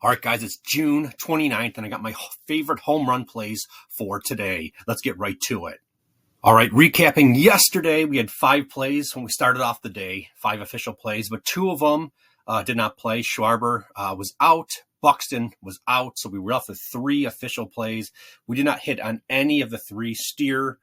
All right, guys, it's June 29th, and I got my favorite home run plays for today. Let's get right to it. All right, recapping yesterday, we had 5 plays when we started off the day, 5 official plays, but 2 of them did not play. Schwarber was out. Buxton was out, so we were left with 3 official plays. We did not hit on any of the 3. Steer,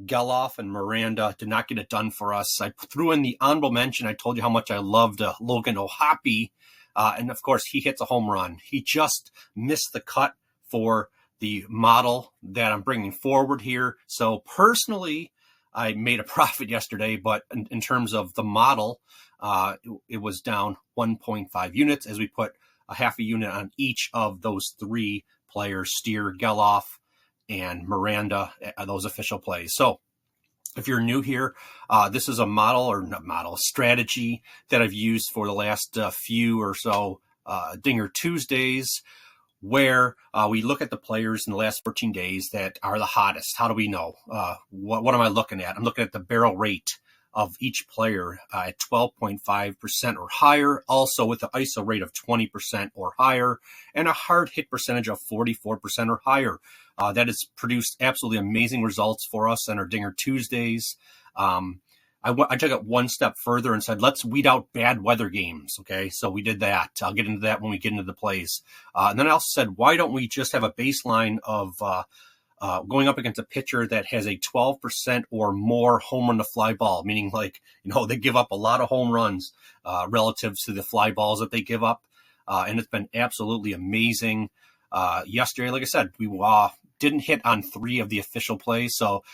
Geloff, and Miranda did not get it done for us. I threw in the honorable mention. I told you how much I loved Logan O'Hoppe. And of course, he hits a home run. He just missed the cut for the model that I'm bringing forward here. So personally, I made a profit yesterday, but in terms of the model, it was down 1.5 units as we put a half a unit on each of those 3 players, Steer, Geloff, and Miranda, those official plays. So if you're new here, this is a strategy that I've used for the last few or so Dinger Tuesdays, where we look at the players in the last 14 days that are the hottest. How do we know? What am I looking at? I'm looking at the barrel rate of each player at 12.5% or higher, also with the ISO rate of 20% or higher, and a hard hit percentage of 44% or higher. That has produced absolutely amazing results for us on our Dinger Tuesdays. I took it one step further and said, let's weed out bad weather games. Okay, so we did that. I'll get into that when we get into the plays. And then I also said, why don't we just have a baseline of going up against a pitcher that has a 12% or more home run to fly ball, meaning they give up a lot of home runs relative to the fly balls that they give up. And it's been absolutely amazing. Yesterday, like I said, we didn't hit on 3 of the official plays. So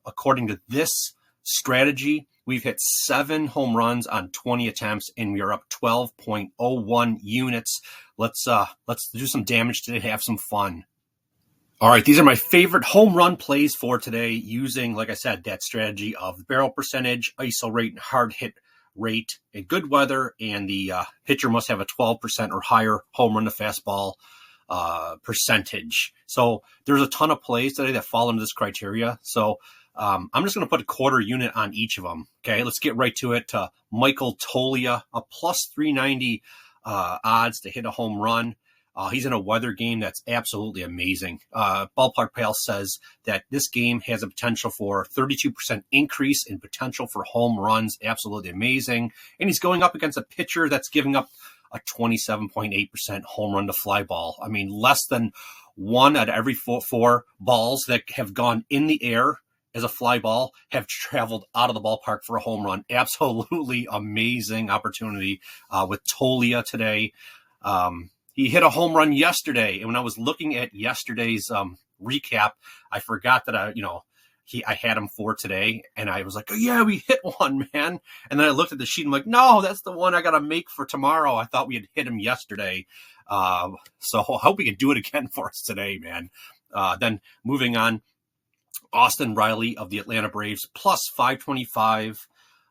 according to this strategy, we've hit 7 home runs on 20 attempts, and we are up 12.01 units. Let's do some damage today, have some fun. All right, these are my favorite home run plays for today using, like I said, that strategy of the barrel percentage, ISO rate, and hard hit rate in good weather, and the pitcher must have a 12% or higher home run to fastball percentage. So there's a ton of plays today that fall into this criteria. So I'm just going to put a quarter unit on each of them. Okay, let's get right to it. Michael Toglia, a plus 390 odds to hit a home run. He's in a weather game that's absolutely amazing. Ballpark Pal says that this game has a potential for 32% increase in potential for home runs. Absolutely amazing. And he's going up against a pitcher that's giving up a 27.8% home run to fly ball. I mean, less than 1 out of every 4 balls that have gone in the air as a fly ball have traveled out of the ballpark for a home run. Absolutely amazing opportunity with Toglia today. He hit a home run yesterday, and when I was looking at yesterday's recap, I forgot that I had him for today, and I was like, oh yeah, we hit one, man. And then I looked at the sheet, and I'm like, no, that's the one I got to make for tomorrow. I thought we had hit him yesterday. So I hope we can do it again for us today, man. Then moving on, Austin Riley of the Atlanta Braves, plus 525.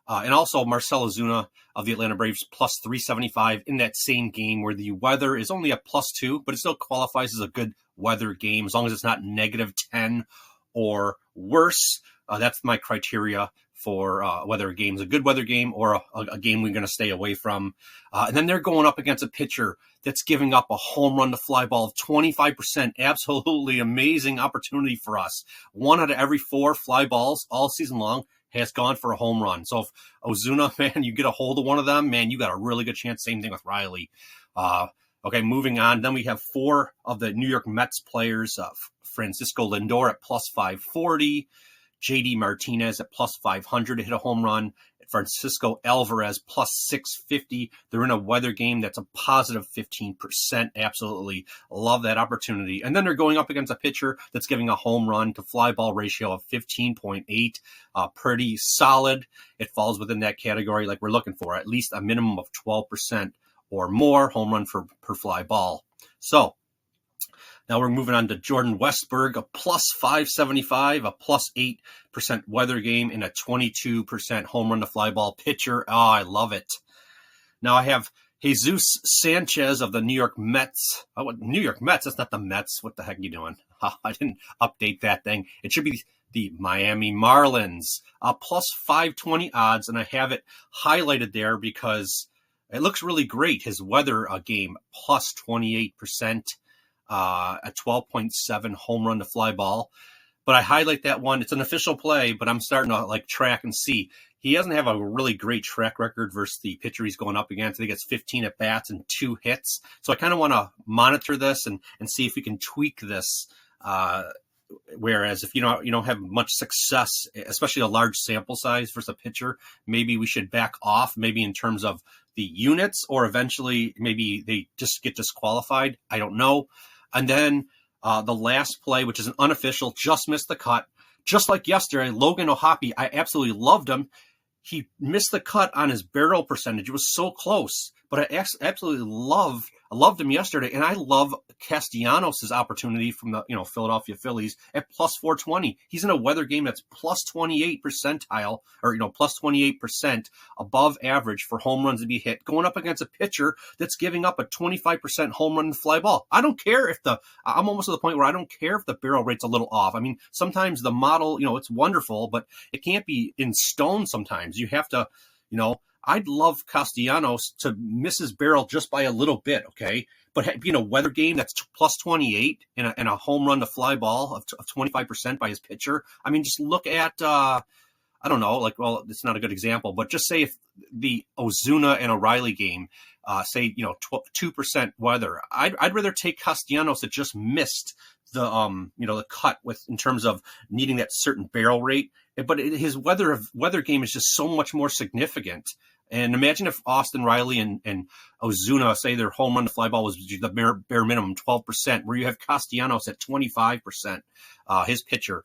And also Marcell Ozuna of the Atlanta Braves, plus 375 in that same game where the weather is only a plus 2, but it still qualifies as a good weather game as long as it's not -10 or worse. That's my criteria for whether a game's a good weather game or a game we're going to stay away from. And then they're going up against a pitcher that's giving up a home run to fly ball of 25%. Absolutely amazing opportunity for us. 1 out of every 4 fly balls all season long has gone for a home run. So if Ozuna, man, you get a hold of one of them, man, you got a really good chance. Same thing with Riley. Okay, moving on. Then we have 4 of the New York Mets players. Francisco Lindor at plus 540. JD Martinez at plus 500 to hit a home run. Francisco Alvarez plus 650. They're in a weather game that's a positive 15%. Absolutely love that opportunity. And then they're going up against a pitcher that's giving a home run to fly ball ratio of 15.8. Pretty solid. It falls within that category like we're looking for, at least a minimum of 12% or more home run per fly ball. So now we're moving on to Jordan Westburg, a plus 575, a plus 8% weather game, and a 22% home run to fly ball pitcher. Oh, I love it. Now I have Jesus Sanchez of the New York Mets. Oh, New York Mets? That's not the Mets. What the heck are you doing? I didn't update that thing. It should be the Miami Marlins, plus 520 odds, and I have it highlighted there because It looks really great. His weather game plus 28%, a 12.7 home run to fly ball. But I highlight that one. It's an official play, but I'm starting to like track and see. He doesn't have a really great track record versus the pitcher he's going up against. I think it's 15 at bats and 2 hits. So I kind of want to monitor this and see if we can tweak this. Whereas if you don't have much success, especially a large sample size versus a pitcher, maybe we should back off, maybe in terms of the units, or eventually maybe they just get disqualified. I don't know. And then the last play, which is an unofficial, just missed the cut. Just like yesterday, Logan O'Hoppe, I absolutely loved him. He missed the cut on his barrel percentage. It was so close, but I absolutely loved him yesterday. And I love Castellanos' opportunity from the Philadelphia Phillies at plus 420. He's in a weather game that's plus 28 percentile, or plus 28% above average for home runs to be hit, going up against a pitcher that's giving up a 25% home run fly ball. I don't care if I'm almost to the point where I don't care if the barrel rate's a little off. I mean, sometimes the model, it's wonderful, but it can't be in stone sometimes. You have to, I'd love Castellanos to miss his barrel just by a little bit, okay? But being a weather game that's plus 28 and a home run to fly ball of 25% by his pitcher. I mean, just look at, I don't know, it's not a good example, but just say if the Ozuna and O'Reilly game, say, 2% weather, I'd rather take Castellanos that just missed the cut in terms of needing that certain barrel rate. But his weather game is just so much more significant. And imagine if Austin Riley and Ozuna, say their home run to fly ball was the bare minimum 12%, where you have Castellanos at 25%, his pitcher.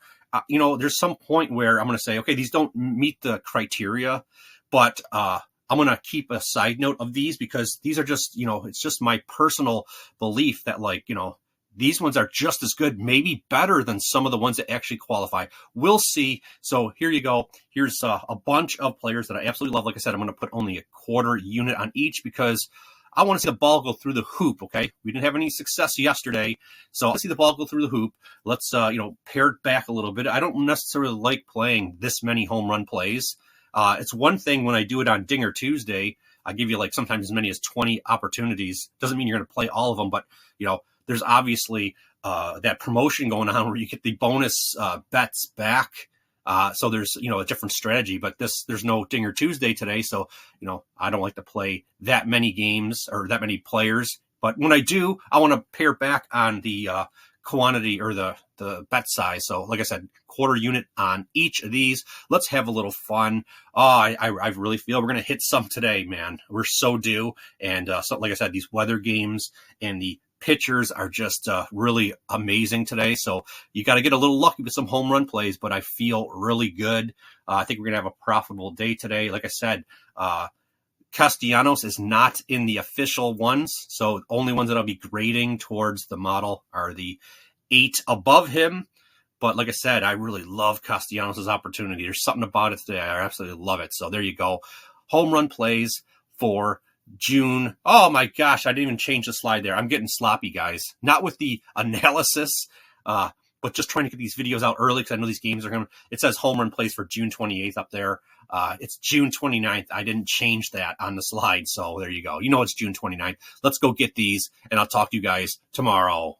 There's some point where I'm going to say, okay, these don't meet the criteria, but I'm going to keep a side note of these because these are just, it's just my personal belief that these ones are just as good, maybe better than some of the ones that actually qualify. We'll see. So here you go. Here's a bunch of players that I absolutely love. Like I said, I'm going to put only a quarter unit on each because I want to see the ball go through the hoop, okay? We didn't have any success yesterday, so let's see the ball go through the hoop. Let's, pare it back a little bit. I don't necessarily like playing this many home run plays. It's one thing when I do it on Dinger Tuesday. I give you sometimes as many as 20 opportunities. Doesn't mean you're going to play all of them, but, there's obviously that promotion going on where you get the bonus bets back. So there's, a different strategy, but there's no Dinger Tuesday today. So, I don't like to play that many games or that many players. But when I do, I want to pare back on the quantity or the bet size. So like I said, quarter unit on each of these. Let's have a little fun. I really feel we're going to hit some today, man. We're so due. And so like I said, these weather games and the pitchers are just really amazing today. So you got to get a little lucky with some home run plays, but I feel really good. I think we're going to have a profitable day today. Like I said, Castellanos is not in the official ones. So only ones that I'll be grading towards the model are the 8 above him. But like I said, I really love Castellanos' opportunity. There's something about it today. I absolutely love it. So there you go. Home run plays for June. Oh my gosh, I didn't even change the slide there. I'm getting sloppy, guys. Not with the analysis, but just trying to get these videos out early because I know these games are going to, it says home run plays for June 28th up there. It's June 29th. I didn't change that on the slide. So there you go. It's June 29th. Let's go get these and I'll talk to you guys tomorrow.